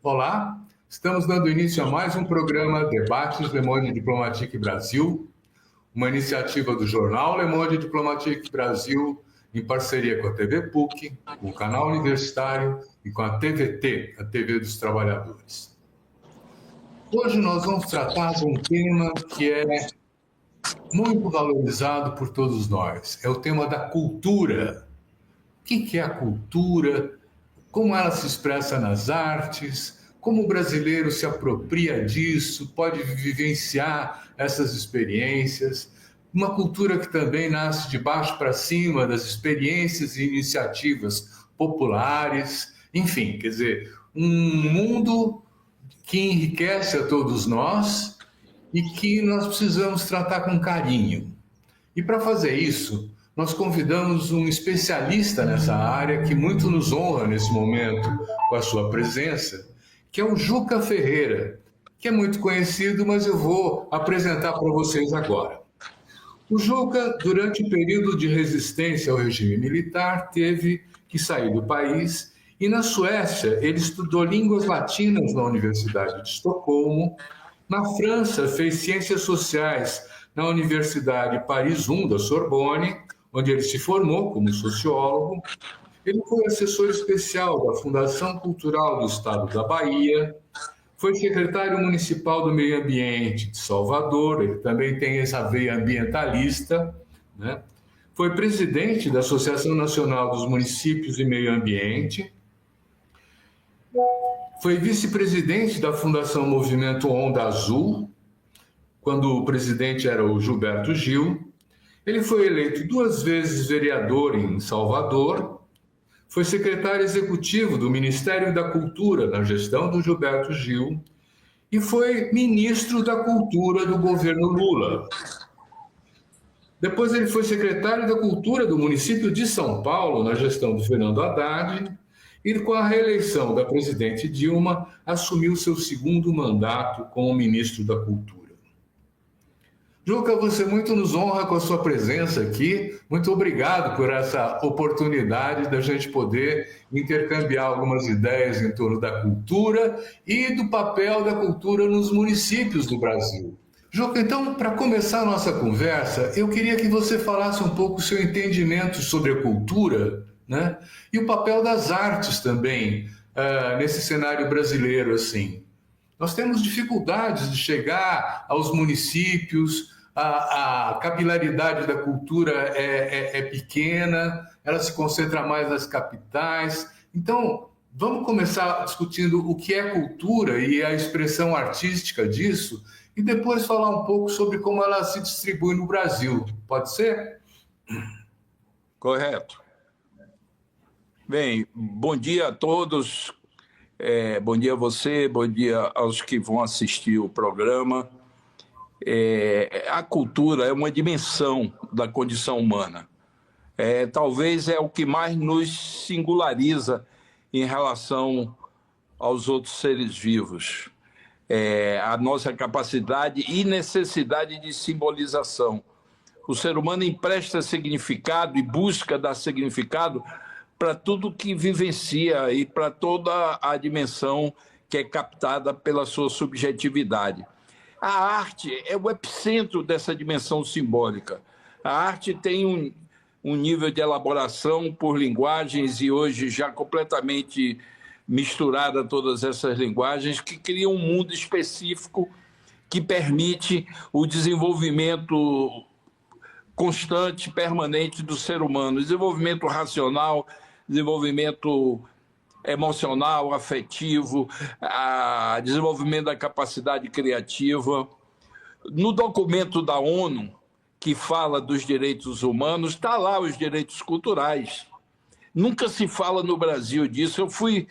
Olá, estamos dando início a mais um programa Debates Le Monde Diplomatique Brasil, uma iniciativa do jornal Le Monde Diplomatique Brasil, em parceria com a TV PUC, com o canal universitário e com a TVT, a TV dos Trabalhadores. Hoje nós vamos tratar de um tema que é muito valorizado por todos nós, é o tema da cultura. O que é a cultura? Como ela se expressa nas artes? Como o brasileiro se apropria disso, pode vivenciar essas experiências? Uma cultura que também nasce de baixo para cima das experiências e iniciativas populares. Enfim, quer dizer, um mundo que enriquece a todos nós e que nós precisamos tratar com carinho. E para fazer isso, nós convidamos um especialista nessa área que muito nos honra nesse momento com a sua presença, que é o Juca Ferreira, que é muito conhecido, mas eu vou apresentar para vocês agora. O Juca, durante o período de resistência ao regime militar, teve que sair do país e na Suécia ele estudou línguas latinas na Universidade de Estocolmo. Na França, fez ciências sociais na Universidade Paris I da Sorbonne, onde ele se formou como sociólogo. Ele foi assessor especial da Fundação Cultural do Estado da Bahia, foi secretário municipal do Meio Ambiente de Salvador, ele também tem essa veia ambientalista, né? Foi presidente da Associação Nacional dos Municípios e Meio Ambiente, foi vice-presidente da Fundação Movimento Onda Azul, quando o presidente era o Gilberto Gil. Ele foi eleito 2 vezes vereador em Salvador, foi secretário executivo do Ministério da Cultura na gestão do Gilberto Gil e foi ministro da Cultura do governo Lula. Depois ele foi secretário da Cultura do município de São Paulo na gestão do Fernando Haddad e, com a reeleição da presidente Dilma, assumiu seu 2º mandato como ministro da Cultura. Juca, você muito nos honra com a sua presença aqui. Muito obrigado por essa oportunidade da gente poder intercambiar algumas ideias em torno da cultura e do papel da cultura nos municípios do Brasil. Juca, então, para começar a nossa conversa, eu queria que você falasse um pouco o seu entendimento sobre a cultura, né? E o papel das artes também, nesse cenário brasileiro, assim. Nós temos dificuldades de chegar aos municípios, a capilaridade da cultura é pequena, ela se concentra mais nas capitais. Então, vamos começar discutindo o que é cultura e a expressão artística disso, e depois falar um pouco sobre como ela se distribui no Brasil. Pode ser? Correto. Bem, bom dia a todos, bom dia a você, bom dia aos que vão assistir o programa. A cultura é uma dimensão da condição humana. Talvez é o que mais nos singulariza em relação aos outros seres vivos. A nossa capacidade e necessidade de simbolização. O ser humano empresta significado e busca dar significado para tudo que vivencia e para toda a dimensão que é captada pela sua subjetividade. A arte é o epicentro dessa dimensão simbólica. A arte tem um nível de elaboração por linguagens e hoje já completamente misturada todas essas linguagens que criam um mundo específico que permite o desenvolvimento constante, permanente do ser humano, desenvolvimento racional, desenvolvimento emocional, afetivo, desenvolvimento da capacidade criativa. No documento da ONU, que fala dos direitos humanos, está lá os direitos culturais. Nunca se fala no Brasil disso. Eu fui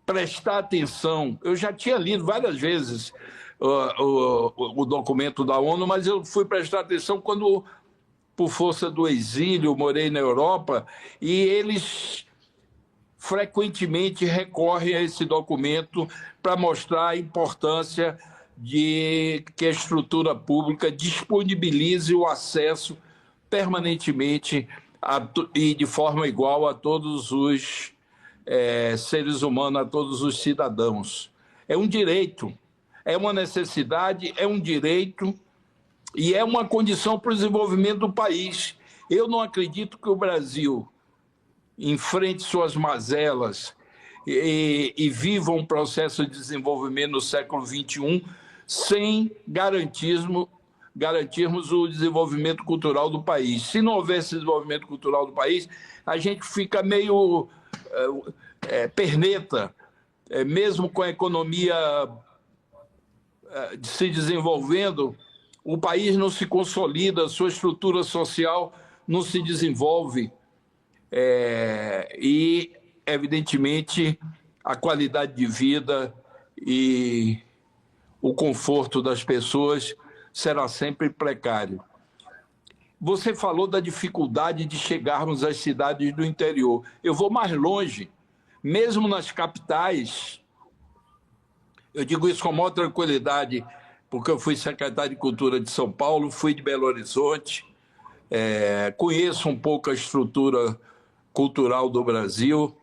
prestar atenção, eu já tinha lido várias vezes o documento da ONU, mas eu fui prestar atenção quando, por força do exílio, morei na Europa, e eles frequentemente recorrem a esse documento para mostrar a importância de que a estrutura pública disponibilize o acesso permanentemente e de forma igual a todos os seres humanos, a todos os cidadãos. É um direito, é uma necessidade, é um direito e é uma condição para o desenvolvimento do país. Eu não acredito que o Brasil enfrente suas mazelas e viva um processo de desenvolvimento no século XXI sem garantirmos o desenvolvimento cultural do país. Se não houver esse desenvolvimento cultural do país, a gente fica meio perneta, mesmo com a economia se desenvolvendo, o país não se consolida, sua estrutura social não se desenvolve e, evidentemente, a qualidade de vida e o conforto das pessoas será sempre precário. Você falou da dificuldade de chegarmos às cidades do interior. Eu vou mais longe. Mesmo nas capitais, eu digo isso com maior tranquilidade, porque eu fui secretário de Cultura de São Paulo, fui de Belo Horizonte, conheço um pouco a estrutura cultural do Brasil.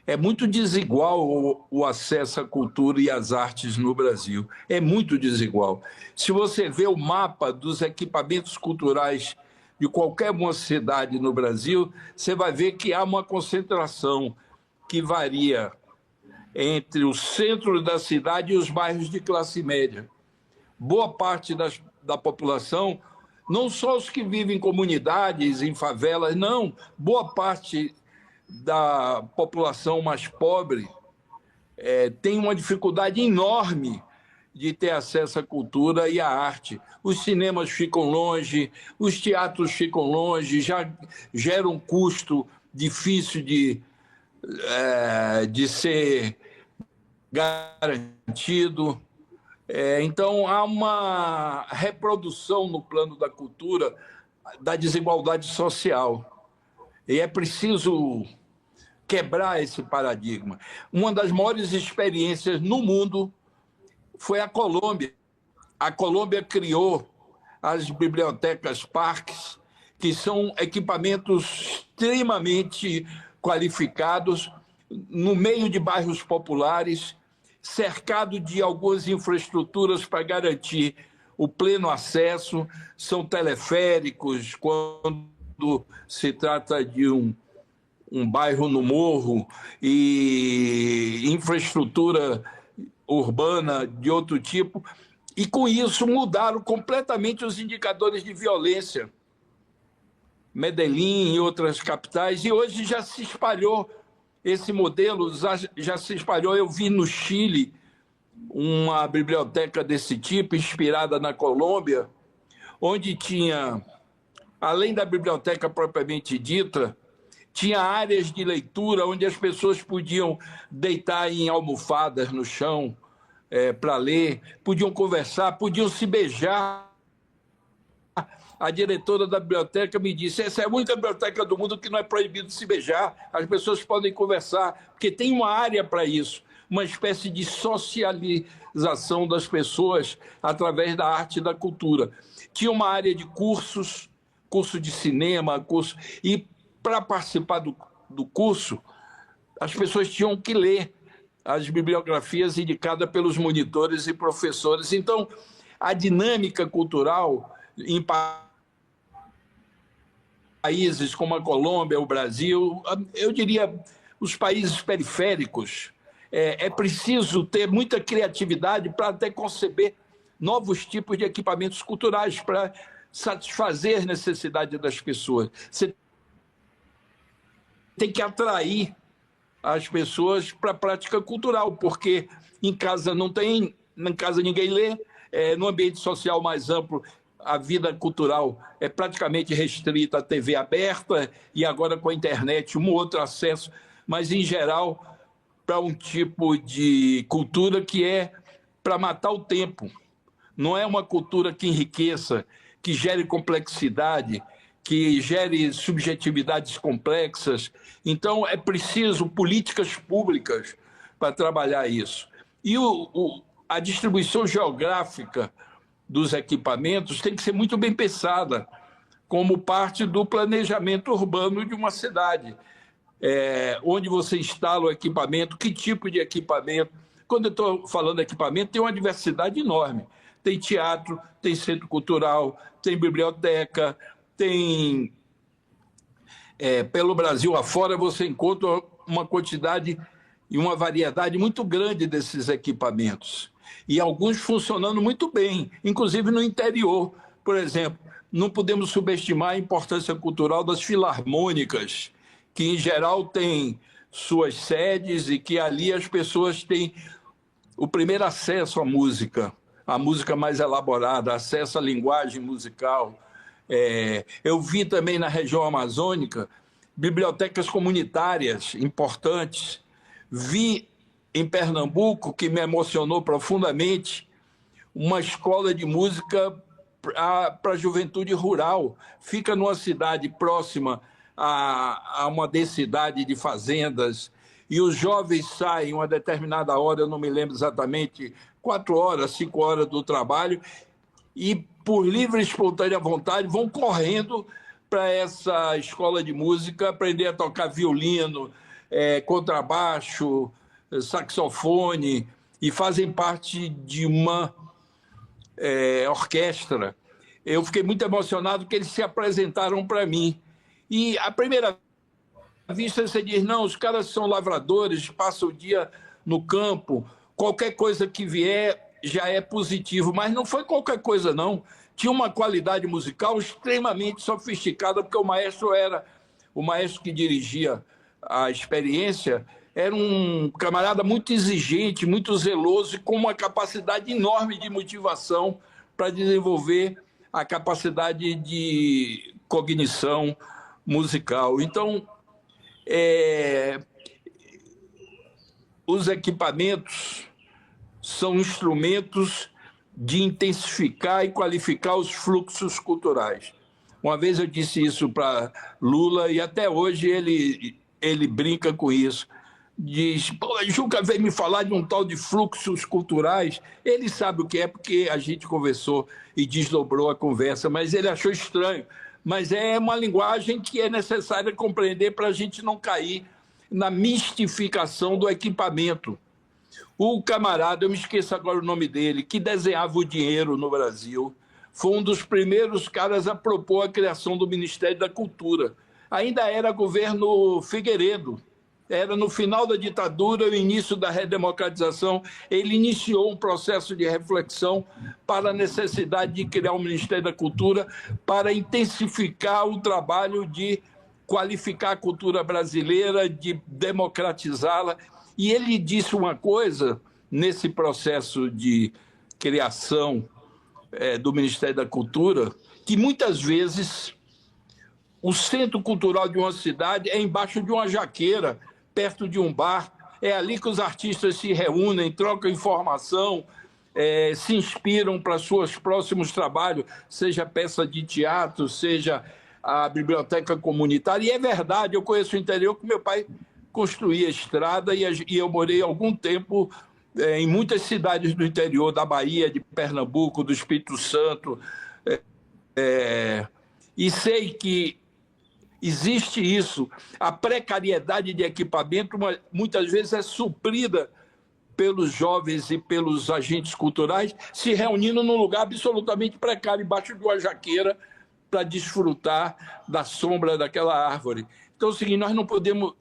É muito desigual o acesso à cultura e às artes no Brasil. É muito desigual. Se você vê o mapa dos equipamentos culturais de qualquer uma cidade no Brasil, você vai ver que há uma concentração que varia entre o centro da cidade e os bairros de classe média. Boa parte da população, não só os que vivem em comunidades, em favelas, não, boa parte da população mais pobre tem uma dificuldade enorme de ter acesso à cultura e à arte. Os cinemas ficam longe, os teatros ficam longe, já gera um custo difícil de ser garantido. Então, há uma reprodução no plano da cultura da desigualdade social. E é preciso quebrar esse paradigma. Uma das maiores experiências no mundo foi a Colômbia. A Colômbia criou as bibliotecas parques, que são equipamentos extremamente qualificados, no meio de bairros populares, cercado de algumas infraestruturas para garantir o pleno acesso. São teleféricos, quando se trata de um bairro no morro, e infraestrutura urbana de outro tipo, e com isso mudaram completamente os indicadores de violência. Medellín e outras capitais, e hoje já se espalhou esse modelo, já se espalhou. Eu vi no Chile uma biblioteca desse tipo, inspirada na Colômbia, onde tinha, além da biblioteca propriamente dita, tinha áreas de leitura onde as pessoas podiam deitar em almofadas no chão para ler, podiam conversar, podiam se beijar. A diretora da biblioteca me disse: essa é a única biblioteca do mundo que não é proibido se beijar, as pessoas podem conversar, porque tem uma área para isso, uma espécie de socialização das pessoas através da arte e da cultura. Tinha uma área de cursos, curso de cinema, e para participar do curso, as pessoas tinham que ler as bibliografias indicadas pelos monitores e professores. Então, a dinâmica cultural em países como a Colômbia, o Brasil, eu diria os países periféricos, é preciso ter muita criatividade para até conceber novos tipos de equipamentos culturais para satisfazer as necessidades das pessoas. Você tem que atrair as pessoas para a prática cultural, porque em casa não tem, em casa ninguém lê, no ambiente social mais amplo, a vida cultural é praticamente restrita à TV aberta e agora com a internet um outro acesso, mas em geral para um tipo de cultura que é para matar o tempo. Não é uma cultura que enriqueça, que gere complexidade, que gere subjetividades complexas. Então, é preciso políticas públicas para trabalhar isso. E a distribuição geográfica dos equipamentos tem que ser muito bem pensada, como parte do planejamento urbano de uma cidade. Onde você instala o equipamento, que tipo de equipamento, Quando eu estou falando de equipamento, tem uma diversidade enorme. Tem teatro, tem centro cultural, tem biblioteca, tem... pelo Brasil afora, você encontra uma quantidade e uma variedade muito grande desses equipamentos. E alguns funcionando muito bem, inclusive no interior. Por exemplo, não podemos subestimar a importância cultural das filarmônicas, que, em geral, têm suas sedes e que ali as pessoas têm o primeiro acesso à música, a música mais elaborada, acesso à linguagem musical. Eu vi também na região amazônica bibliotecas comunitárias importantes. Vi em Pernambuco, que me emocionou profundamente, uma escola de música para a juventude rural. Fica numa cidade próxima a uma densidade de fazendas, e os jovens saem uma determinada hora, eu não me lembro exatamente, 4 horas, 5 horas do trabalho, e por livre e espontânea vontade vão correndo para essa escola de música, aprender a tocar violino, contrabaixo, saxofone, e fazem parte de uma orquestra. Eu fiquei muito emocionado porque eles se apresentaram para mim. E à primeira vista você diz, não, os caras são lavradores, passam o dia no campo, qualquer coisa que vier já é positivo, mas não foi qualquer coisa, não. Tinha uma qualidade musical extremamente sofisticada, porque o maestro que dirigia a experiência era um camarada muito exigente, muito zeloso e com uma capacidade enorme de motivação para desenvolver a capacidade de cognição musical. Então, os equipamentos são instrumentos de intensificar e qualificar os fluxos culturais. Uma vez eu disse isso para Lula e até hoje ele brinca com isso. Diz, pô, Juca veio me falar de um tal de fluxos culturais. Ele sabe o que é porque a gente conversou e desdobrou a conversa, mas ele achou estranho. Mas é uma linguagem que é necessária compreender para a gente não cair na mistificação do equipamento. O camarada, eu me esqueço agora o nome dele, que desenhava o dinheiro no Brasil, foi um dos primeiros caras a propor a criação do Ministério da Cultura. Ainda era governo Figueiredo, era no final da ditadura, o início da redemocratização. Ele iniciou um processo de reflexão para a necessidade de criar um Ministério da Cultura para intensificar o trabalho de qualificar a cultura brasileira, de democratizá-la. E ele disse uma coisa nesse processo de criação do Ministério da Cultura, que muitas vezes o centro cultural de uma cidade é embaixo de uma jaqueira, perto de um bar. É ali que os artistas se reúnem, trocam informação, se inspiram para seus próximos trabalhos, seja peça de teatro, seja a biblioteca comunitária. E é verdade, eu conheço o interior que meu pai construía estrada e eu morei algum tempo em muitas cidades do interior da Bahia, de Pernambuco, do Espírito Santo, e sei que existe isso. A precariedade de equipamento muitas vezes é suprida pelos jovens e pelos agentes culturais se reunindo num lugar absolutamente precário, embaixo de uma jaqueira, para desfrutar da sombra daquela árvore. Então é o seguinte, nós não podemos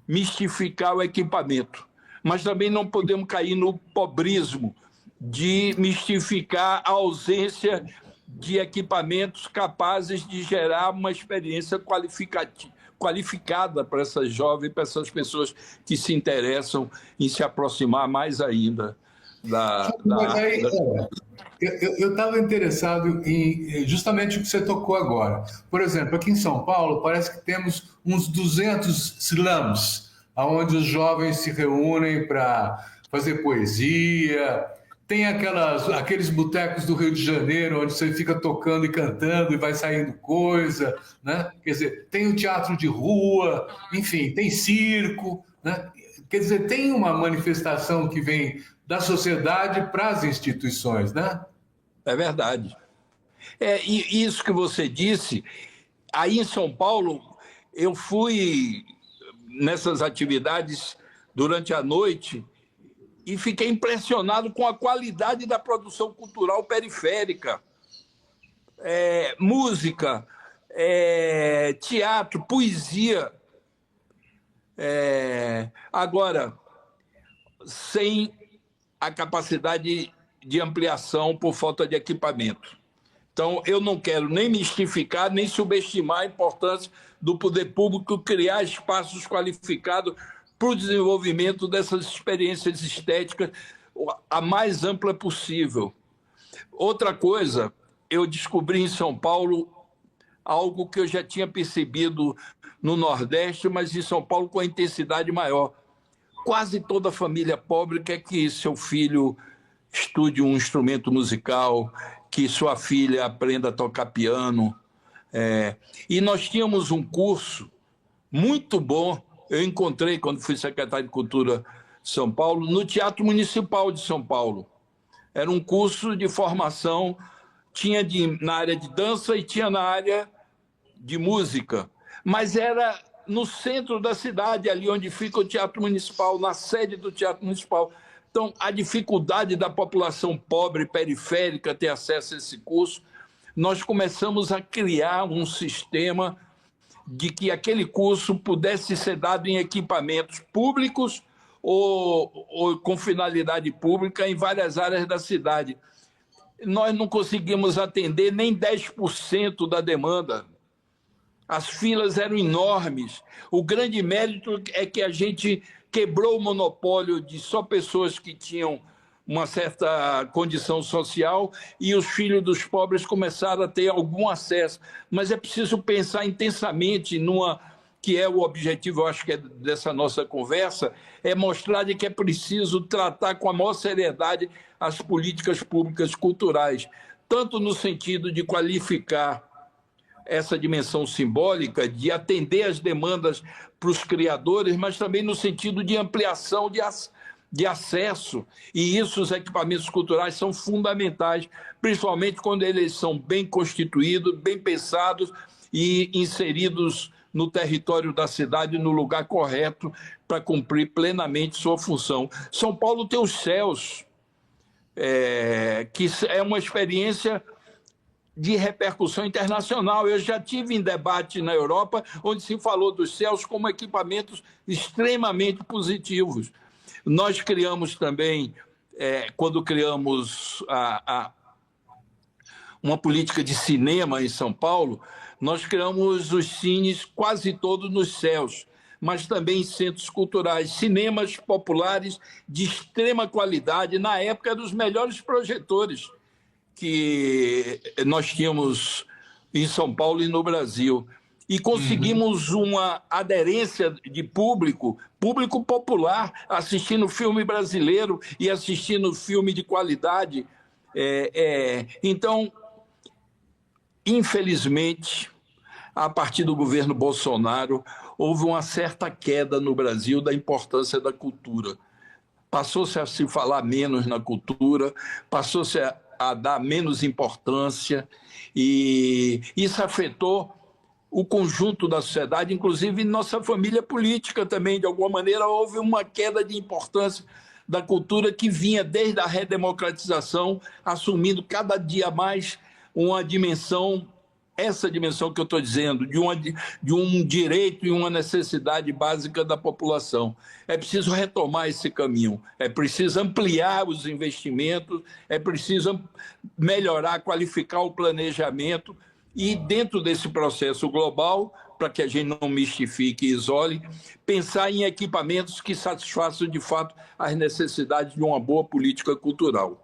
mistificar o equipamento, mas também não podemos cair no pobrismo de mistificar a ausência de equipamentos capazes de gerar uma experiência qualificada para essas jovens, para essas pessoas que se interessam em se aproximar mais ainda da Eu estava interessado em justamente o que você tocou agora. Por exemplo, aqui em São Paulo, parece que temos uns 200 slams, onde os jovens se reúnem para fazer poesia. Tem aqueles botecos do Rio de Janeiro, onde você fica tocando e cantando e vai saindo coisa, né? Quer dizer, tem o teatro de rua, enfim, tem circo, né? Quer dizer, tem uma manifestação que vem da sociedade para as instituições, né? É verdade. E isso que você disse, aí em São Paulo, eu fui nessas atividades durante a noite e fiquei impressionado com a qualidade da produção cultural periférica. Música, teatro, poesia. Agora, sem a capacidade de ampliação por falta de equipamento. Então, eu não quero nem mistificar, nem subestimar a importância do poder público criar espaços qualificados para o desenvolvimento dessas experiências estéticas a mais ampla possível. Outra coisa, eu descobri em São Paulo algo que eu já tinha percebido no Nordeste, mas em São Paulo com a intensidade maior. Quase toda família pobre quer que seu filho estude um instrumento musical, que sua filha aprenda a tocar piano. E nós tínhamos um curso muito bom, eu encontrei quando fui secretário de Cultura de São Paulo, no Teatro Municipal de São Paulo. Era um curso de formação, tinha na área de dança e tinha na área de música, mas era no centro da cidade, ali onde fica o Teatro Municipal, na sede do Teatro Municipal. Então, a dificuldade da população pobre, periférica, ter acesso a esse curso, nós começamos a criar um sistema de que aquele curso pudesse ser dado em equipamentos públicos ou com finalidade pública em várias áreas da cidade. Nós não conseguimos atender nem 10% da demanda. As filas eram enormes. O grande mérito é que a gente quebrou o monopólio de só pessoas que tinham uma certa condição social e os filhos dos pobres começaram a ter algum acesso. Mas é preciso pensar intensamente que é o objetivo, eu acho que é dessa nossa conversa, é mostrar de que é preciso tratar com a maior seriedade as políticas públicas culturais, tanto no sentido de qualificar essa dimensão simbólica, de atender as demandas para os criadores, mas também no sentido de ampliação de acesso. E isso, os equipamentos culturais são fundamentais, principalmente quando eles são bem constituídos, bem pensados e inseridos no território da cidade, no lugar correto, para cumprir plenamente sua função. São Paulo tem os céus, que é uma experiência de repercussão internacional. Eu já tive em debate na Europa, onde se falou dos céus como equipamentos extremamente positivos. Nós criamos também, quando criamos uma política de cinema em São Paulo, nós criamos os cines quase todos nos céus, mas também em centros culturais, cinemas populares de extrema qualidade, na época dos melhores projetores que nós tínhamos em São Paulo e no Brasil. E conseguimos uma aderência de público popular, assistindo filme brasileiro e assistindo filme de qualidade. Então, infelizmente, a partir do governo Bolsonaro, houve uma certa queda no Brasil da importância da cultura. Passou-se a se falar menos na cultura, passou-se a dar menos importância, e isso afetou o conjunto da sociedade, inclusive nossa família política também. De alguma maneira, houve uma queda de importância da cultura que vinha desde a redemocratização, assumindo cada dia mais uma dimensão, essa dimensão que eu estou dizendo, de um direito e uma necessidade básica da população. É preciso retomar esse caminho, é preciso ampliar os investimentos, é preciso melhorar, qualificar o planejamento e, dentro desse processo global, para que a gente não mistifique e isole, pensar em equipamentos que satisfaçam, de fato, as necessidades de uma boa política cultural.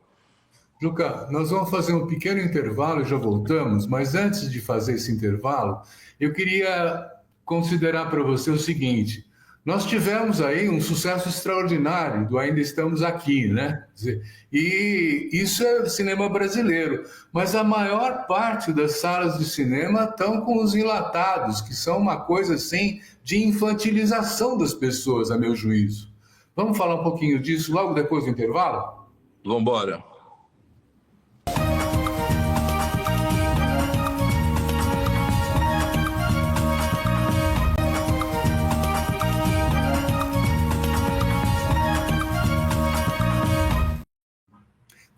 Juca, nós vamos fazer um pequeno intervalo, já voltamos, mas antes de fazer esse intervalo, eu queria considerar para você o seguinte: nós tivemos aí um sucesso extraordinário do Ainda Estamos Aqui, né? E isso é cinema brasileiro, mas a maior parte das salas de cinema estão com os enlatados, que são uma coisa assim de infantilização das pessoas, a meu juízo. Vamos falar um pouquinho disso logo depois do intervalo? Vamos embora.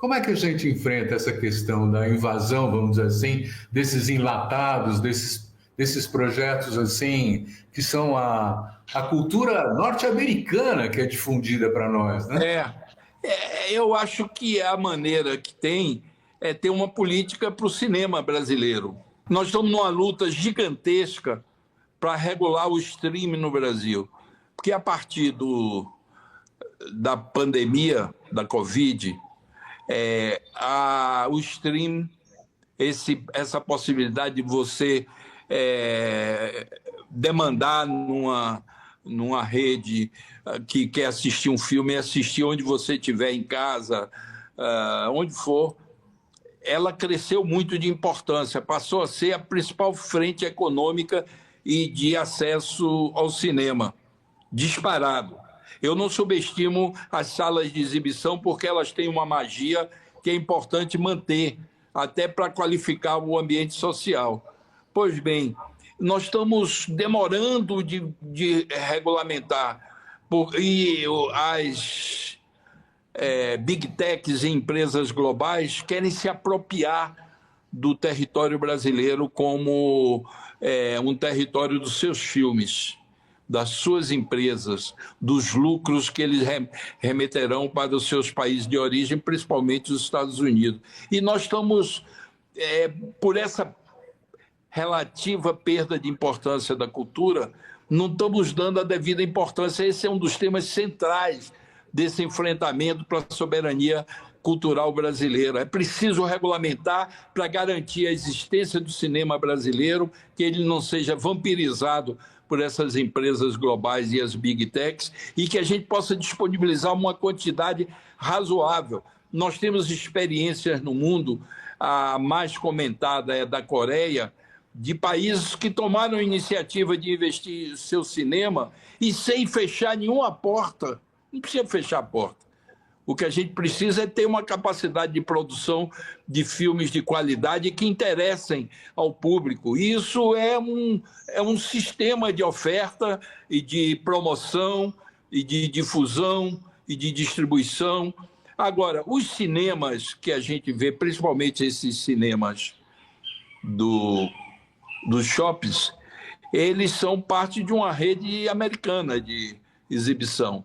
Como é que a gente enfrenta essa questão da invasão, vamos dizer assim, desses enlatados, desses projetos assim, que são a cultura norte-americana que é difundida para nós, né? Eu acho que a maneira que tem é ter uma política para o cinema brasileiro. Nós estamos numa luta gigantesca para regular o streaming no Brasil, porque a partir da pandemia da Covid, o stream, essa possibilidade de você demandar numa rede que quer assistir um filme e assistir onde você estiver em casa, onde for, ela cresceu muito de importância, passou a ser a principal frente econômica e de acesso ao cinema, disparado. Eu não subestimo as salas de exibição porque elas têm uma magia que é importante manter, até para qualificar o ambiente social. Pois bem, nós estamos demorando de regulamentar, e as big techs e empresas globais querem se apropriar do território brasileiro como um território dos seus filmes, das suas empresas, dos lucros que eles remeterão para os seus países de origem, principalmente os Estados Unidos. E nós estamos, por essa relativa perda de importância da cultura, não estamos dando a devida importância. Esse é um dos temas centrais desse enfrentamento para a soberania cultural brasileira. É preciso regulamentar para garantir a existência do cinema brasileiro, que ele não seja vampirizado por essas empresas globais e as big techs, e que a gente possa disponibilizar uma quantidade razoável. Nós temos experiências no mundo, a mais comentada é da Coreia, de países que tomaram a iniciativa de investir seu cinema e sem fechar nenhuma porta. Não precisa fechar a porta. O que a gente precisa é ter uma capacidade de produção de filmes de qualidade que interessem ao público. Isso é um sistema de oferta e de promoção e de difusão e de distribuição. Agora, os cinemas que a gente vê, principalmente esses cinemas dos shoppings, eles são parte de uma rede americana de exibição.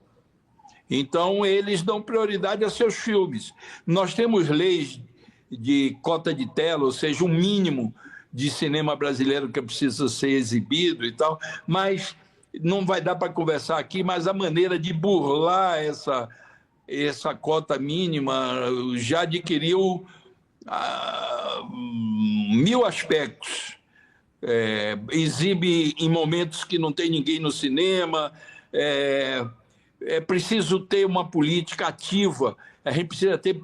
Então, eles dão prioridade a seus filmes. Nós temos leis de cota de tela, ou seja, um mínimo de cinema brasileiro que precisa ser exibido e tal, mas não vai dar para conversar aqui, mas a maneira de burlar essa cota mínima já adquiriu 1000 aspectos. Exibe em momentos que não tem ninguém no cinema, é preciso ter uma política ativa, a gente precisa ter,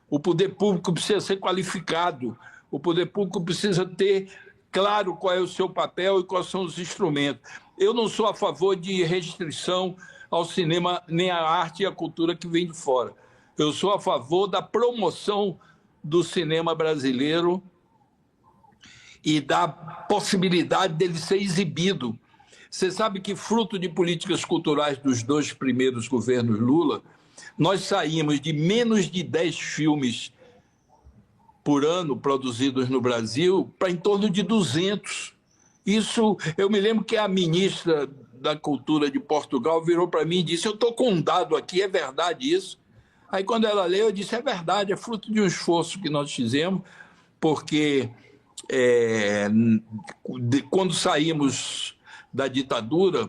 o poder público precisa ser qualificado, o poder público precisa ter claro qual é o seu papel e quais são os instrumentos. Eu não sou a favor de restrição ao cinema, nem à arte e à cultura que vem de fora. Eu sou a favor da promoção do cinema brasileiro e da possibilidade dele ser exibido. Você sabe que, fruto de políticas culturais dos 2 primeiros governos Lula, nós saímos de menos de 10 filmes por ano produzidos no Brasil para em torno de 200. Isso, eu me lembro que a ministra da Cultura de Portugal virou para mim e disse: eu estou com um dado aqui, é verdade isso? Aí, quando ela leu, eu disse: é verdade, é fruto de um esforço que nós fizemos, porque quando saímos da ditadura,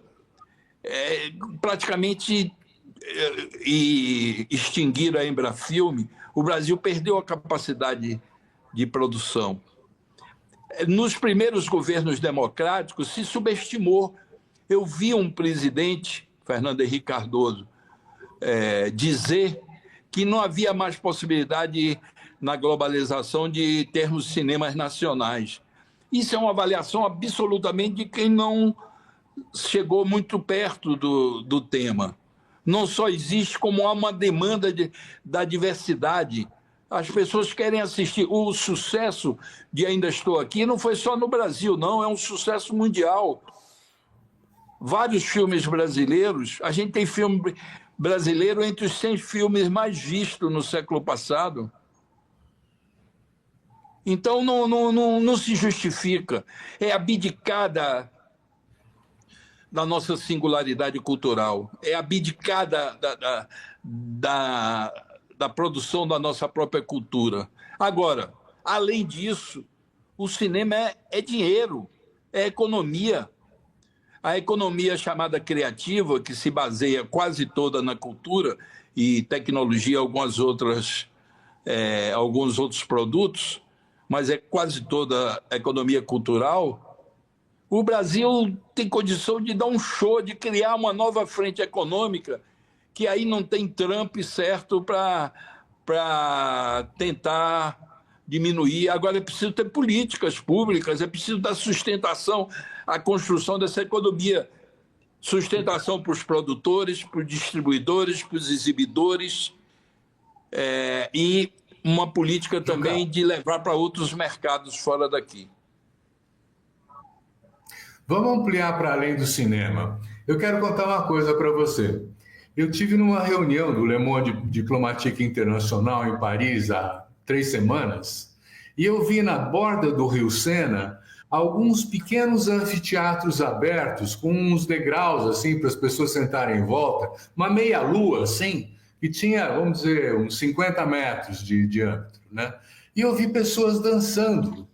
praticamente extinguiram a Embrafilme, o Brasil perdeu a capacidade de produção. Nos primeiros governos democráticos se subestimou. Eu vi um presidente, Fernando Henrique Cardoso, dizer que não havia mais possibilidade na globalização de termos cinemas nacionais. Isso é uma avaliação absolutamente de quem não chegou muito perto do tema. Não só existe, como há uma demanda da diversidade. As pessoas querem assistir. O sucesso de Ainda Estou Aqui não foi só no Brasil, não, é um sucesso mundial. Vários filmes brasileiros, a gente tem filme brasileiro entre os 100 filmes mais vistos no século passado. Então, não se justifica. É abdicar da nossa singularidade cultural, é abdicar da produção da nossa própria cultura. Agora, além disso, o cinema é dinheiro, é economia. A economia chamada criativa, que se baseia quase toda na cultura e tecnologia, alguns outros produtos, mas é quase toda a economia cultural. O Brasil tem condição de dar um show, de criar uma nova frente econômica, que aí não tem Trump certo para tentar diminuir. Agora é preciso ter políticas públicas, é preciso dar sustentação à construção dessa economia. Sustentação para os produtores, para os distribuidores, para os exibidores, e uma política também de levar para outros mercados fora daqui. Vamos ampliar para além do cinema. Eu quero contar uma coisa para você. Eu tive numa reunião do Le Monde Diplomatique Internacional em Paris há 3 semanas e eu vi na borda do Rio Sena alguns pequenos anfiteatros abertos com uns degraus assim para as pessoas sentarem em volta, uma meia-lua assim, que tinha, vamos dizer, uns 50 metros de diâmetro, né? E eu vi pessoas dançando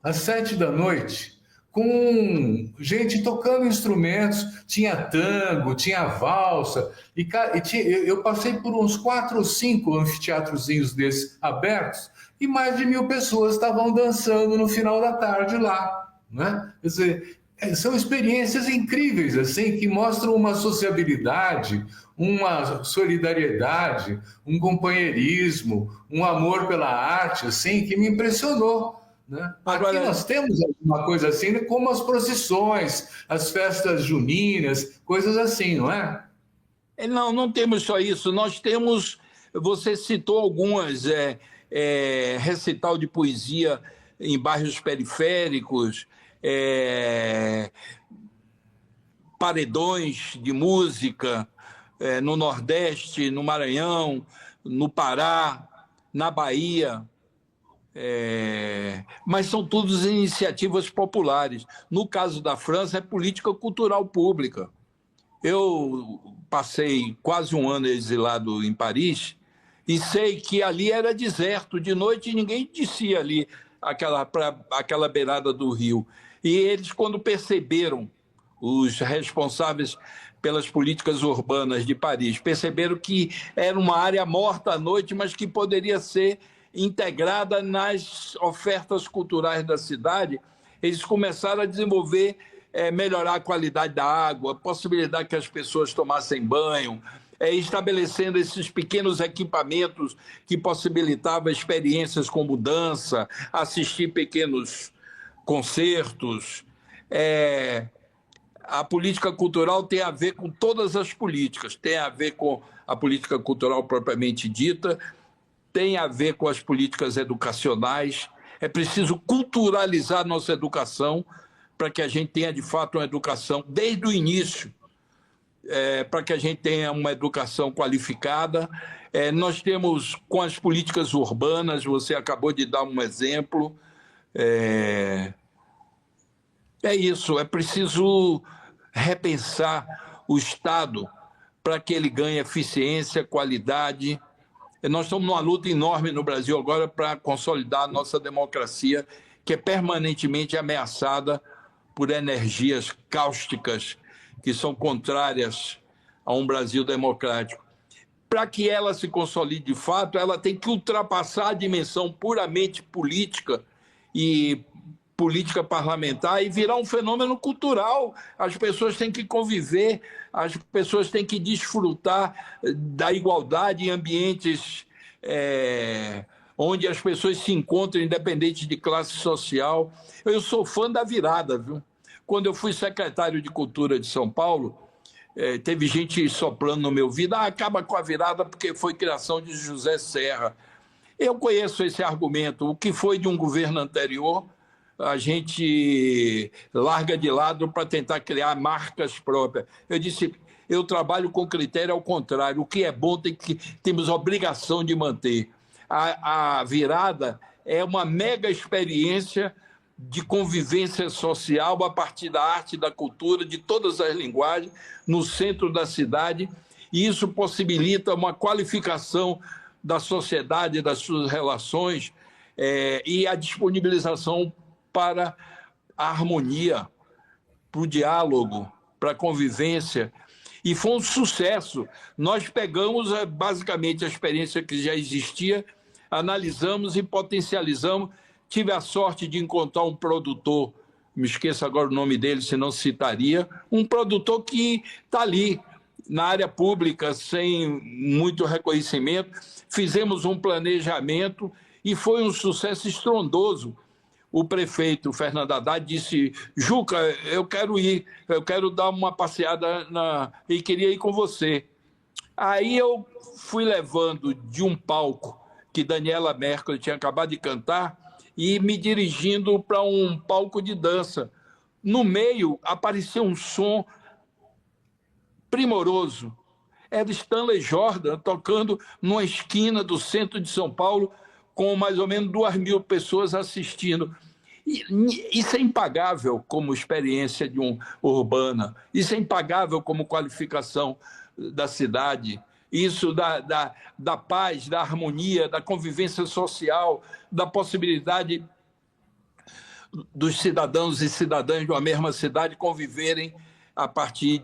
às 7 da noite, com gente tocando instrumentos, tinha tango, tinha valsa, eu passei por uns 4 ou 5 anfiteatrozinhos desses abertos, e mais de 1.000 pessoas estavam dançando no final da tarde lá, né? Quer dizer, são experiências incríveis, assim, que mostram uma sociabilidade, uma solidariedade, um companheirismo, um amor pela arte, assim, que me impressionou. Né? Aqui nós temos alguma coisa assim, como as procissões, as festas juninas, coisas assim, não é? Não temos só isso. Nós temos, você citou algumas, recital de poesia em bairros periféricos, paredões de música no Nordeste, no Maranhão, no Pará, na Bahia. Mas são todas iniciativas populares. No caso da França, é política cultural pública. Eu passei quase um ano exilado em Paris e sei que ali era deserto, de noite ninguém descia ali aquela beirada do rio. E eles, quando perceberam, os responsáveis pelas políticas urbanas de Paris, perceberam que era uma área morta à noite, mas que poderia ser integrada nas ofertas culturais da cidade. Eles começaram a desenvolver, melhorar a qualidade da água, a possibilidade que as pessoas tomassem banho, estabelecendo esses pequenos equipamentos que possibilitavam experiências como dança, assistir pequenos concertos. A política cultural tem a ver com todas as políticas, tem a ver com a política cultural propriamente dita, tem a ver com as políticas educacionais. É preciso culturalizar nossa educação para que a gente tenha, de fato, uma educação desde o início, para que a gente tenha uma educação qualificada. Nós temos, com as políticas urbanas, você acabou de dar um exemplo, isso, é preciso repensar o Estado para que ele ganhe eficiência, qualidade. Nós estamos numa luta enorme no Brasil agora para consolidar a nossa democracia, que é permanentemente ameaçada por energias cáusticas que são contrárias a um Brasil democrático. Para que ela se consolide de fato, ela tem que ultrapassar a dimensão puramente política e política parlamentar e virar um fenômeno cultural. As pessoas têm que conviver, as pessoas têm que desfrutar da igualdade em ambientes onde as pessoas se encontram, independente de classe social. Eu sou fã da virada, viu? Quando eu fui secretário de Cultura de São Paulo, teve gente soprando no meu ouvido, acaba com a virada porque foi criação de José Serra. Eu conheço esse argumento. O que foi de um governo anterior, a gente larga de lado para tentar criar marcas próprias. Eu disse, eu trabalho com critério ao contrário. O que é bom temos obrigação de manter. A virada é uma mega experiência de convivência social a partir da arte, da cultura, de todas as linguagens, no centro da cidade, e isso possibilita uma qualificação da sociedade, das suas relações, e a disponibilização para a harmonia, para o diálogo, para a convivência. E foi um sucesso. Nós pegamos basicamente a experiência que já existia, analisamos e potencializamos. Tive a sorte de encontrar um produtor, me esqueço agora o nome dele, senão citaria, um produtor que está ali, na área pública, sem muito reconhecimento. Fizemos um planejamento e foi um sucesso estrondoso. O prefeito Fernando Haddad disse: Juca, eu quero ir, eu quero dar uma passeada e queria ir com você. Aí eu fui levando de um palco que Daniela Mercury tinha acabado de cantar e me dirigindo para um palco de dança. No meio aparecia um som primoroso. Era Stanley Jordan tocando numa esquina do centro de São Paulo, com mais ou menos 2.000 pessoas assistindo. Isso é impagável como experiência de urbana, isso é impagável como qualificação da cidade, isso da paz, da harmonia, da convivência social, da possibilidade dos cidadãos e cidadãs de uma mesma cidade conviverem a partir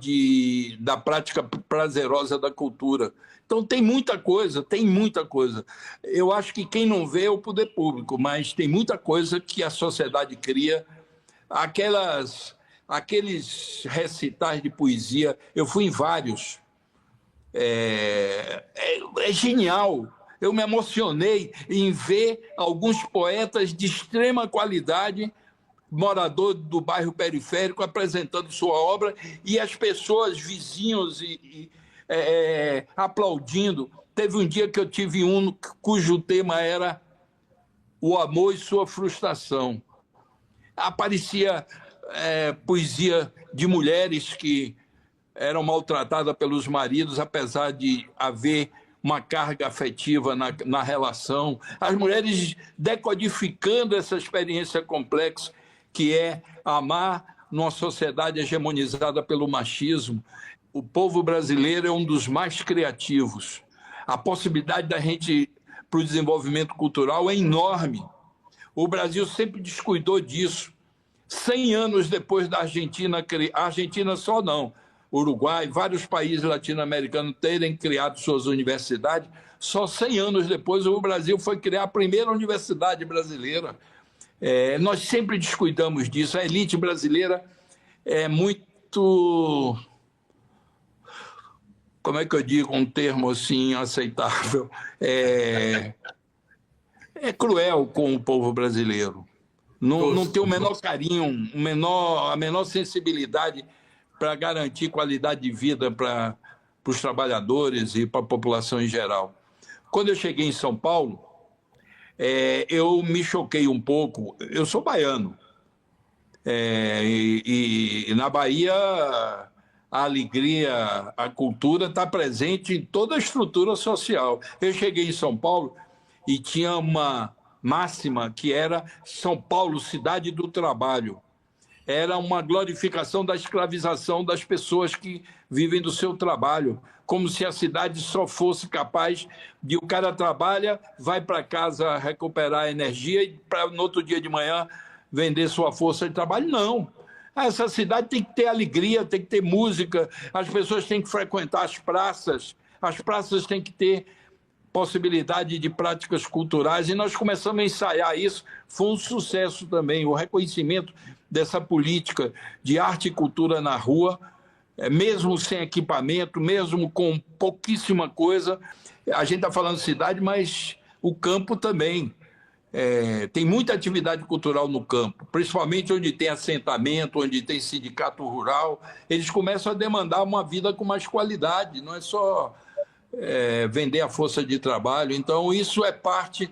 da prática prazerosa da cultura. Então, tem muita coisa, tem muita coisa. Eu acho que quem não vê é o poder público, mas tem muita coisa que a sociedade cria. Aqueles recitais de poesia, eu fui em vários. É genial. Eu me emocionei em ver alguns poetas de extrema qualidade, morador do bairro periférico, apresentando sua obra, e as pessoas, vizinhos, aplaudindo. Teve um dia que eu tive um cujo tema era o amor e sua frustração. Aparecia poesia de mulheres que eram maltratadas pelos maridos, apesar de haver uma carga afetiva na relação. As mulheres decodificando essa experiência complexa que é amar numa sociedade hegemonizada pelo machismo. O povo brasileiro é um dos mais criativos. A possibilidade da gente para o desenvolvimento cultural é enorme. O Brasil sempre descuidou disso. 100 anos depois da Argentina, a Argentina só não, Uruguai, vários países latino-americanos terem criado suas universidades, só 100 anos depois o Brasil foi criar a primeira universidade brasileira. Nós sempre descuidamos disso. A elite brasileira é muito... Como é que eu digo um termo assim aceitável? É cruel com o povo brasileiro. Não tem o menor carinho, a menor sensibilidade para garantir qualidade de vida para os trabalhadores e para a população em geral. Quando eu cheguei em São Paulo, eu me choquei um pouco. Eu sou baiano. E na Bahia, a alegria, a cultura está presente em toda a estrutura social. Eu cheguei em São Paulo e tinha uma máxima que era São Paulo, cidade do trabalho. Era uma glorificação da escravização das pessoas que vivem do seu trabalho, como se a cidade só fosse capaz de o cara trabalha, vai para casa recuperar a energia e no outro dia de manhã vender sua força de trabalho. Não. Essa cidade tem que ter alegria, tem que ter música, as pessoas têm que frequentar as praças têm que ter possibilidade de práticas culturais, e nós começamos a ensaiar isso. Foi um sucesso também, o reconhecimento dessa política de arte e cultura na rua, mesmo sem equipamento, mesmo com pouquíssima coisa. A gente está falando de cidade, mas o campo também. Tem muita atividade cultural no campo, principalmente onde tem assentamento, onde tem sindicato rural. Eles começam a demandar uma vida com mais qualidade, não é só vender a força de trabalho. Então, isso é parte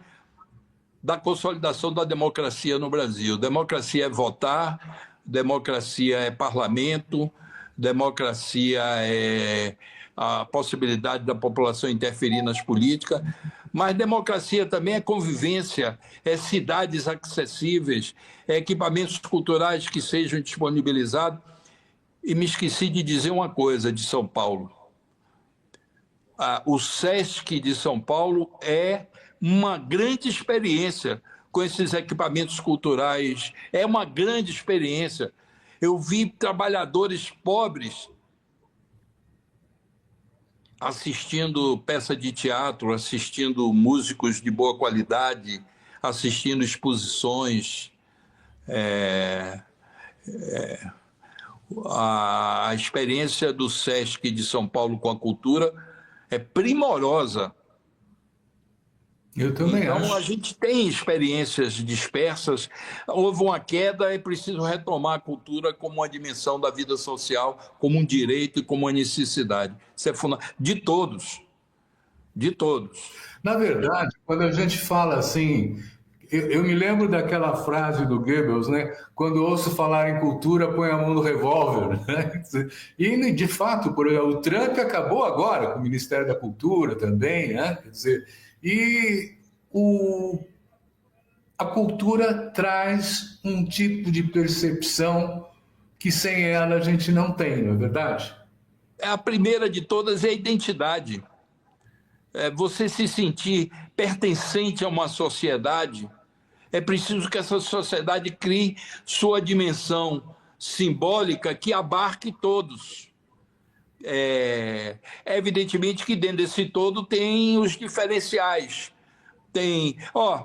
da consolidação da democracia no Brasil. Democracia é votar, democracia é parlamento, democracia é a possibilidade da população interferir nas políticas, mas democracia também é convivência, é cidades acessíveis, é equipamentos culturais que sejam disponibilizados. E me esqueci de dizer uma coisa de São Paulo. O SESC de São Paulo é uma grande experiência com esses equipamentos culturais, é uma grande experiência. Eu vi trabalhadores pobres assistindo peça de teatro, assistindo músicos de boa qualidade, assistindo exposições. A experiência do SESC de São Paulo com a cultura é primorosa. Eu também acho. Então, a gente tem experiências dispersas, houve uma queda, é preciso retomar a cultura como uma dimensão da vida social, como um direito e como uma necessidade. Isso é fundamental. De todos. De todos. Na verdade, quando a gente fala assim, eu me lembro daquela frase do Goebbels, né? Quando ouço falar em cultura, põe a mão no revólver. Né? E, de fato, o Trump acabou agora com o Ministério da Cultura também, né? Quer dizer, a cultura traz um tipo de percepção que sem ela a gente não tem, não é verdade? A primeira de todas é a identidade. Você se sentir pertencente a uma sociedade, é preciso que essa sociedade crie sua dimensão simbólica que abarque todos. Evidentemente que dentro desse todo tem os diferenciais.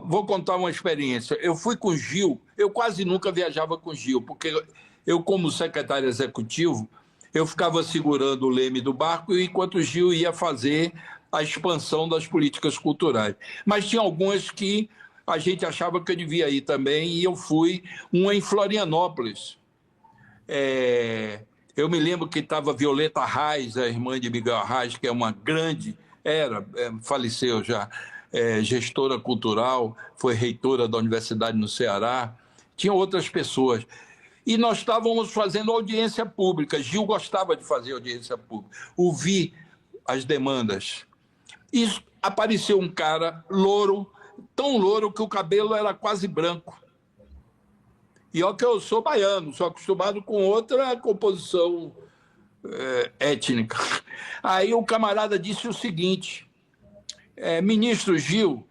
Vou contar uma experiência. Eu fui com Gil, eu quase nunca viajava com Gil, porque eu, como secretário executivo, eu ficava segurando o leme do barco enquanto o Gil ia fazer a expansão das políticas culturais. Mas tinha algumas que a gente achava que eu devia ir também, e eu fui, uma em Florianópolis. Eu me lembro que estava Violeta Reis, a irmã de Miguel Reis, que é uma grande, faleceu já, gestora cultural, foi reitora da Universidade no Ceará, tinha outras pessoas. E nós estávamos fazendo audiência pública, Gil gostava de fazer audiência pública, ouvir as demandas. E apareceu um cara louro, tão louro que o cabelo era quase branco. E olha que eu sou baiano, sou acostumado com outra composição étnica. Aí o camarada disse o seguinte: ministro Gil,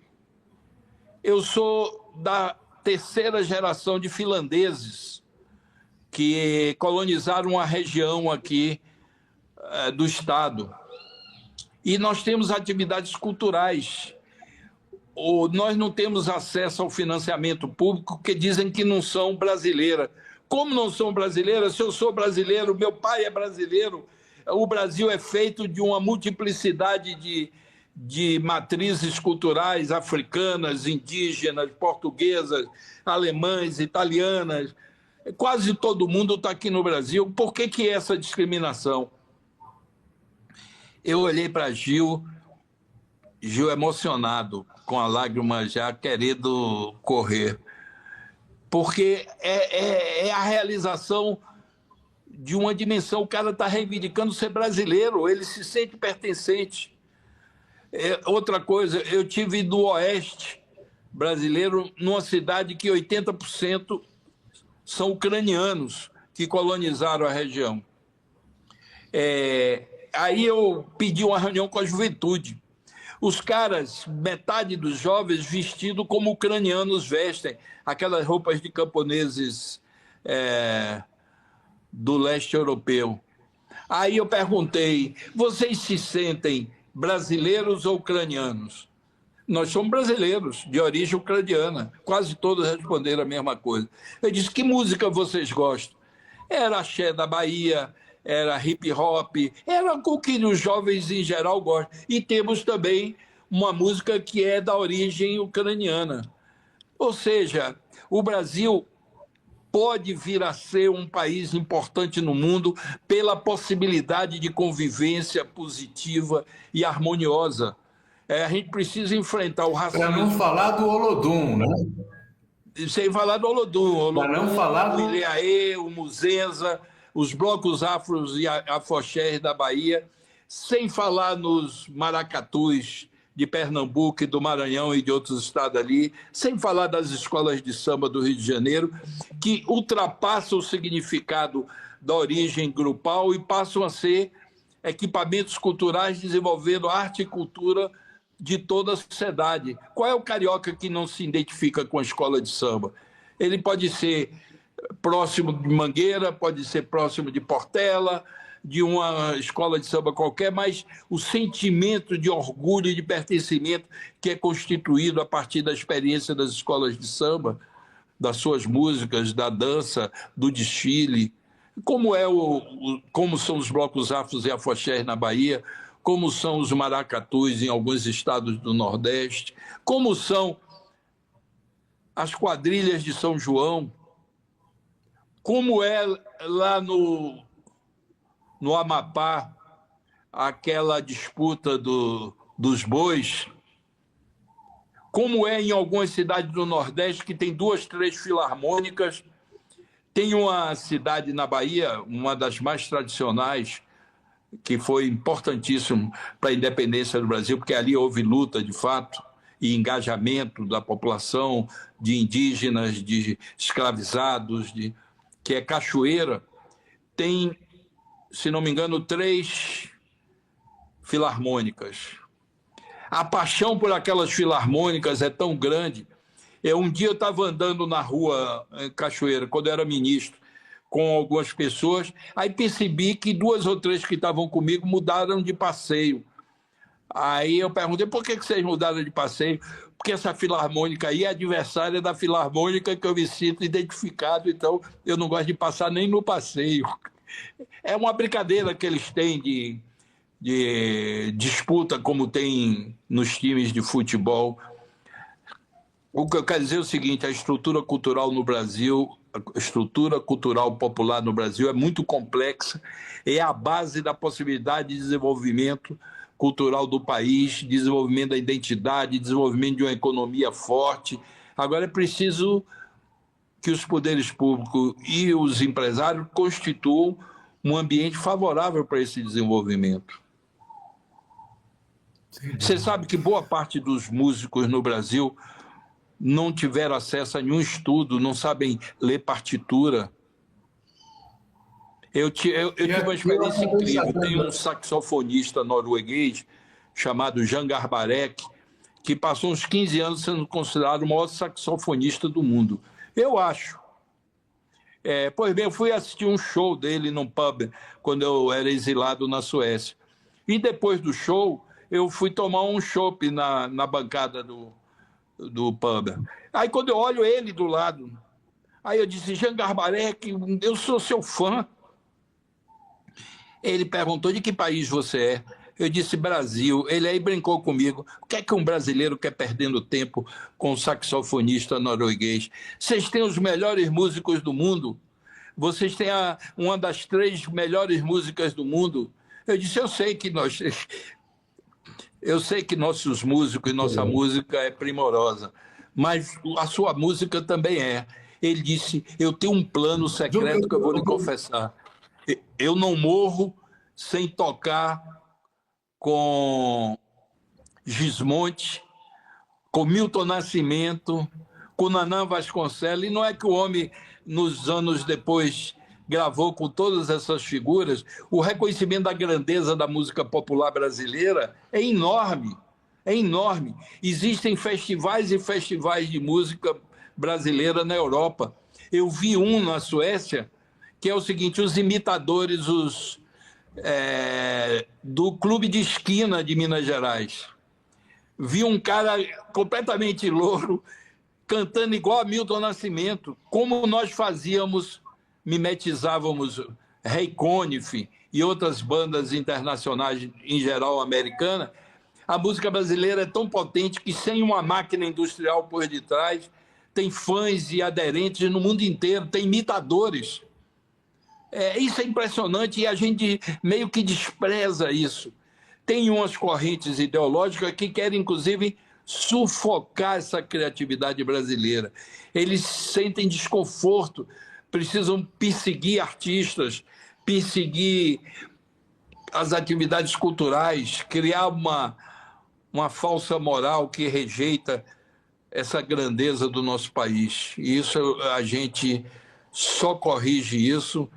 eu sou da terceira geração de finlandeses que colonizaram uma região aqui do estado. E nós temos atividades culturais. Nós não temos acesso ao financiamento público porque dizem que não são brasileiras. Como não são brasileiras? Se eu sou brasileiro, meu pai é brasileiro, o Brasil é feito de uma multiplicidade de matrizes culturais africanas, indígenas, portuguesas, alemãs, italianas. Quase todo mundo está aqui no Brasil. Por que essa discriminação? Eu olhei para Gil emocionado, com a lágrima já querendo correr, porque é a realização de uma dimensão. O cara está reivindicando ser brasileiro, ele se sente pertencente. Outra coisa, eu tive no Oeste brasileiro, numa cidade que 80% são ucranianos que colonizaram a região. Aí eu pedi uma reunião com a juventude. Os caras, metade dos jovens vestidos como ucranianos vestem, aquelas roupas de camponeses do leste europeu. Aí eu perguntei: vocês se sentem brasileiros ou ucranianos? Nós somos brasileiros, de origem ucraniana. Quase todos responderam a mesma coisa. Eu disse: que música vocês gostam? Era axé da Bahia, era hip hop, era o que os jovens em geral gostam. E temos também uma música que é da origem ucraniana. Ou seja, o Brasil pode vir a ser um país importante no mundo pela possibilidade de convivência positiva e harmoniosa. A gente precisa enfrentar o racismo. Para não falar do Olodum, né? Sem falar do Olodum. Para não falar do Ilhaê, o Muzenza, os blocos afros e afoxés da Bahia sem falar nos maracatus de Pernambuco e do Maranhão e de outros estados ali, sem falar das escolas de samba do Rio de Janeiro, que ultrapassam o significado da origem grupal e passam a ser equipamentos culturais desenvolvendo arte e cultura de toda a sociedade. Qual é o carioca que não se identifica com a escola de samba? Ele pode ser próximo de Mangueira, pode ser próximo de Portela, de uma escola de samba qualquer, mas o sentimento de orgulho e de pertencimento que é constituído a partir da experiência das escolas de samba, das suas músicas, da dança, do desfile, como são os blocos afros e afoxés na Bahia, como são os maracatus em alguns estados do Nordeste, como são as quadrilhas de São João, como é lá no Amapá, aquela disputa dos bois, como é em algumas cidades do Nordeste que tem 2, 3 filarmônicas. Tem uma cidade na Bahia, uma das mais tradicionais, que foi importantíssimo para a independência do Brasil, porque ali houve luta, de fato, e engajamento da população, de indígenas, de escravizados, que é Cachoeira. Tem, se não me engano, 3 filarmônicas. A paixão por aquelas filarmônicas é tão grande. Um dia eu estava andando na rua em Cachoeira, quando eu era ministro, com algumas pessoas, aí percebi que 2 ou 3 que estavam comigo mudaram de passeio. Aí eu perguntei, por que vocês mudaram de passeio? Porque essa filarmônica aí é adversária da filarmônica que eu me sinto identificado, então eu não gosto de passar nem no passeio. É uma brincadeira que eles têm de disputa, como tem nos times de futebol. O que eu quero dizer é o seguinte: a estrutura cultural no Brasil, a estrutura cultural popular no Brasil é muito complexa, é a base da possibilidade de desenvolvimento cultural do país, desenvolvimento da identidade, desenvolvimento de uma economia forte. Agora é preciso que os poderes públicos e os empresários constituam um ambiente favorável para esse desenvolvimento. Você sabe que boa parte dos músicos no Brasil não tiveram acesso a nenhum estudo, não sabem ler partitura. Eu tive uma experiência incrível. Tem um saxofonista norueguês chamado Jan Garbarek, que passou uns 15 anos sendo considerado o maior saxofonista do mundo. Eu acho. Pois bem, eu fui assistir um show dele num pub, quando eu era exilado na Suécia. E depois do show, eu fui tomar um chopp na bancada do pub. Aí quando eu olho ele do lado, aí eu disse, Jan Garbarek, eu sou seu fã. Ele perguntou, de que país você é? Eu disse, Brasil. Ele aí brincou comigo. O que é que um brasileiro quer perdendo tempo com um saxofonista norueguês? Vocês têm os melhores músicos do mundo? Vocês têm uma das 3 melhores músicas do mundo? Eu disse, eu sei que nossos músicos e nossa música é primorosa, mas a sua música também é. Ele disse, eu tenho um plano secreto que eu vou lhe confessar. Eu não morro sem tocar com Gismonte, com Milton Nascimento, com Naná Vasconcelos. E não é que o homem, nos anos depois, gravou com todas essas figuras. O reconhecimento da grandeza da música popular brasileira é enorme, é enorme. Existem festivais e festivais de música brasileira na Europa. Eu vi um na Suécia, que é o seguinte, os imitadores do Clube de Esquina de Minas Gerais. Vi um cara completamente louro, cantando igual a Milton Nascimento, como nós fazíamos, mimetizávamos Ray Conniff e outras bandas internacionais, em geral americana. A música brasileira é tão potente que, sem uma máquina industrial por detrás, tem fãs e aderentes no mundo inteiro, tem imitadores. Isso é impressionante e a gente meio que despreza isso. Tem umas correntes ideológicas que querem, inclusive, sufocar essa criatividade brasileira. Eles sentem desconforto, precisam perseguir artistas, perseguir as atividades culturais, criar uma falsa moral que rejeita essa grandeza do nosso país. E isso a gente só corrige isso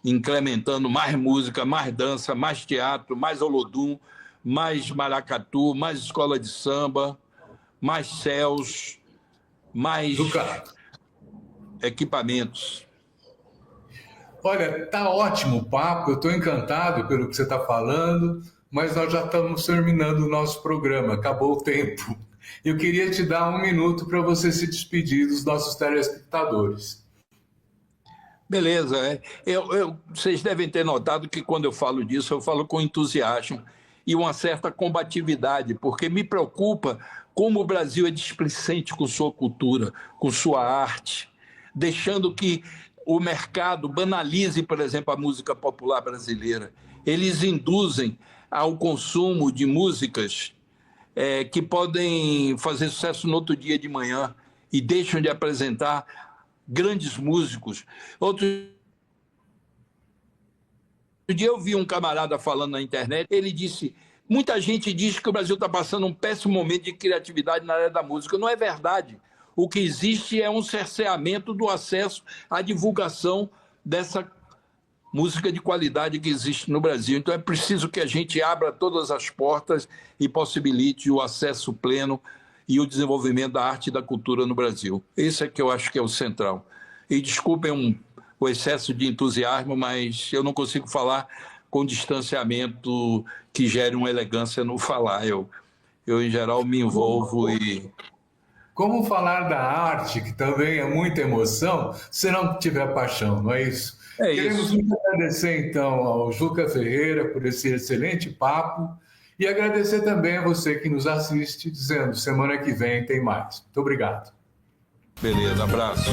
incrementando mais música, mais dança, mais teatro, mais olodum, mais maracatu, mais escola de samba, mais céus, mais Juca, equipamentos. olha, tá ótimo o papo, eu estou encantado pelo que você está falando, mas nós já estamos terminando o nosso programa, acabou o tempo. Eu queria te dar 1 minuto para você se despedir dos nossos telespectadores. Beleza, vocês devem ter notado que quando eu falo disso, eu falo com entusiasmo e uma certa combatividade, porque me preocupa como o Brasil é displicente com sua cultura, com sua arte, deixando que o mercado banalize, por exemplo, a música popular brasileira. Eles induzem ao consumo de músicas que podem fazer sucesso no outro dia de manhã e deixam de apresentar grandes músicos. Outro dia eu vi um camarada falando na internet, ele disse, muita gente diz que o Brasil está passando um péssimo momento de criatividade na área da música. Não é verdade. O que existe é um cerceamento do acesso à divulgação dessa música de qualidade que existe no Brasil. Então é preciso que a gente abra todas as portas e possibilite o acesso pleno e o desenvolvimento da arte e da cultura no Brasil. Esse é que eu acho que é o central. E desculpem o excesso de entusiasmo, mas eu não consigo falar com distanciamento que gere uma elegância no falar. Eu em geral, me envolvo e... Como falar da arte, que também é muita emoção, se não tiver paixão, não é isso? Queremos muito agradecer, então, ao Juca Ferreira por esse excelente papo e agradecer também a você que nos assiste, dizendo semana que vem tem mais. Muito obrigado. Beleza, abraço.